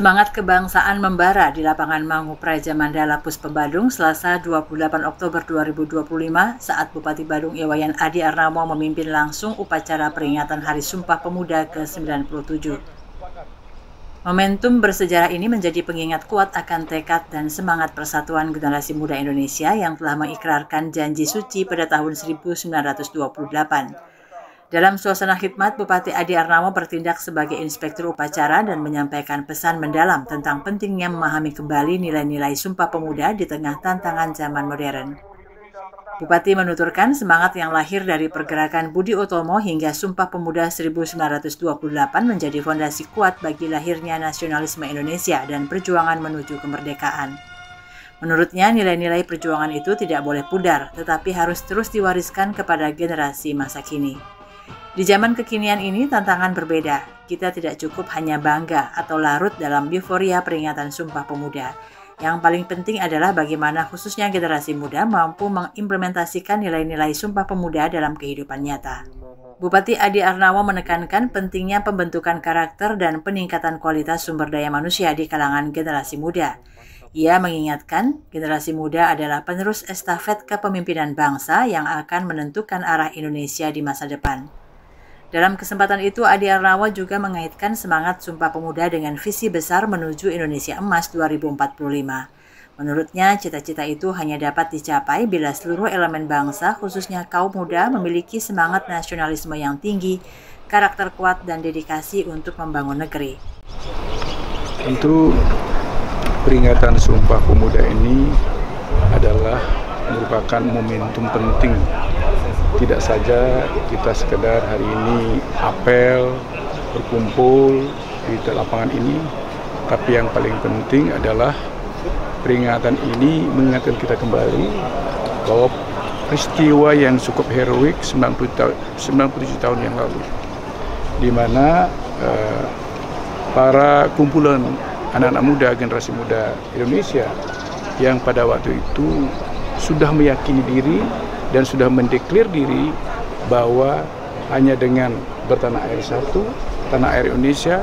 Semangat kebangsaan membara di lapangan Mangu Praja Mandala Puspa Badung Selasa 28 Oktober 2025 saat Bupati Badung Iwayan Adi Arnamo memimpin langsung upacara peringatan Hari Sumpah Pemuda ke-97. Momentum bersejarah ini menjadi pengingat kuat akan tekad dan semangat persatuan generasi muda Indonesia yang telah mengikrarkan janji suci pada tahun 1928. Dalam suasana khidmat, Bupati Adi Arnamo bertindak sebagai inspektur upacara dan menyampaikan pesan mendalam tentang pentingnya memahami kembali nilai-nilai Sumpah Pemuda di tengah tantangan zaman modern. Bupati menuturkan semangat yang lahir dari pergerakan Budi Utomo hingga Sumpah Pemuda 1928 menjadi fondasi kuat bagi lahirnya nasionalisme Indonesia dan perjuangan menuju kemerdekaan. Menurutnya, nilai-nilai perjuangan itu tidak boleh pudar, tetapi harus terus diwariskan kepada generasi masa kini. Di zaman kekinian ini, tantangan berbeda. Kita tidak cukup hanya bangga atau larut dalam euforia peringatan Sumpah Pemuda. Yang paling penting adalah bagaimana khususnya generasi muda mampu mengimplementasikan nilai-nilai Sumpah Pemuda dalam kehidupan nyata. Bupati Adi Arnamo menekankan pentingnya pembentukan karakter dan peningkatan kualitas sumber daya manusia di kalangan generasi muda. Ia mengingatkan generasi muda adalah penerus estafet kepemimpinan bangsa yang akan menentukan arah Indonesia di masa depan. Dalam kesempatan itu, Adi Arnamo juga mengaitkan semangat Sumpah Pemuda dengan visi besar menuju Indonesia Emas 2045. Menurutnya, cita-cita itu hanya dapat dicapai bila seluruh elemen bangsa, khususnya kaum muda, memiliki semangat nasionalisme yang tinggi, karakter kuat, dan dedikasi untuk membangun negeri. Tentu peringatan Sumpah Pemuda ini adalah merupakan momentum penting. Tidak saja kita sekedar hari ini apel, berkumpul di lapangan ini, tapi yang paling penting adalah peringatan ini mengingatkan kita kembali bahwa peristiwa yang cukup heroik 97 tahun yang lalu, di mana para kumpulan anak-anak muda, generasi muda Indonesia yang pada waktu itu sudah meyakini diri dan sudah mendeklar diri bahwa hanya dengan bertanah air satu, tanah air Indonesia,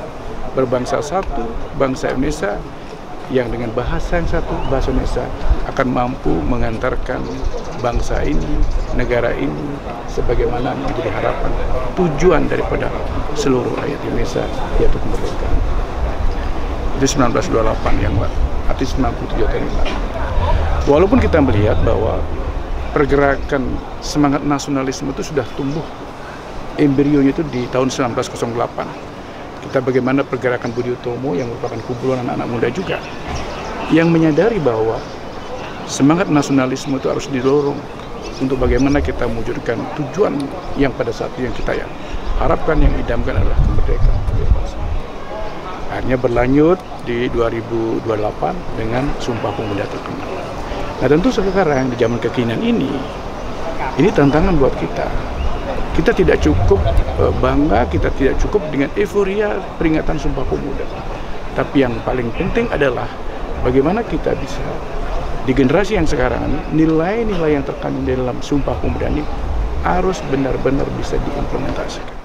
berbangsa satu, bangsa Indonesia, yang dengan bahasa yang satu, bahasa Indonesia, akan mampu mengantarkan bangsa ini, negara ini, sebagaimana menjadi harapan, tujuan daripada seluruh rakyat Indonesia, yaitu kemerdekaan. Itu 1928 yang artinya 97 tahun yang lalu. Walaupun kita melihat bahwa pergerakan semangat nasionalisme itu sudah tumbuh embrionya itu di tahun 1908. Kita bagaimana pergerakan Budi Utomo yang merupakan kumpulan anak-anak muda juga yang menyadari bahwa semangat nasionalisme itu harus didorong untuk bagaimana kita mewujudkan tujuan yang pada saat itu yang kita harapkan, yang idamkan adalah kemerdekaan. Akhirnya berlanjut di 2028 dengan Sumpah Pemuda terkenal. Nah, tentu sekarang di zaman kekinian ini tantangan buat kita. Kita tidak cukup bangga, kita tidak cukup dengan euforia peringatan Sumpah Pemuda. Tapi yang paling penting adalah bagaimana kita bisa di generasi yang sekarang ini, nilai-nilai yang terkandung di dalam Sumpah Pemuda ini harus benar-benar bisa diimplementasikan.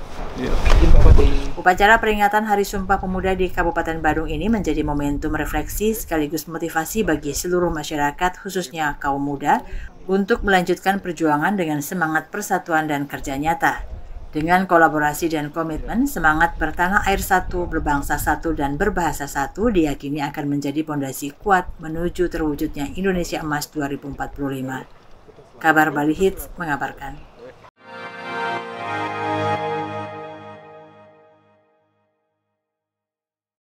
Upacara peringatan Hari Sumpah Pemuda di Kabupaten Badung ini menjadi momentum refleksi sekaligus motivasi bagi seluruh masyarakat, khususnya kaum muda, untuk melanjutkan perjuangan dengan semangat persatuan dan kerja nyata. Dengan kolaborasi dan komitmen, semangat bertanah air satu, berbangsa satu, dan berbahasa satu diyakini akan menjadi fondasi kuat menuju terwujudnya Indonesia Emas 2045. Kabar Bali Hits mengabarkan.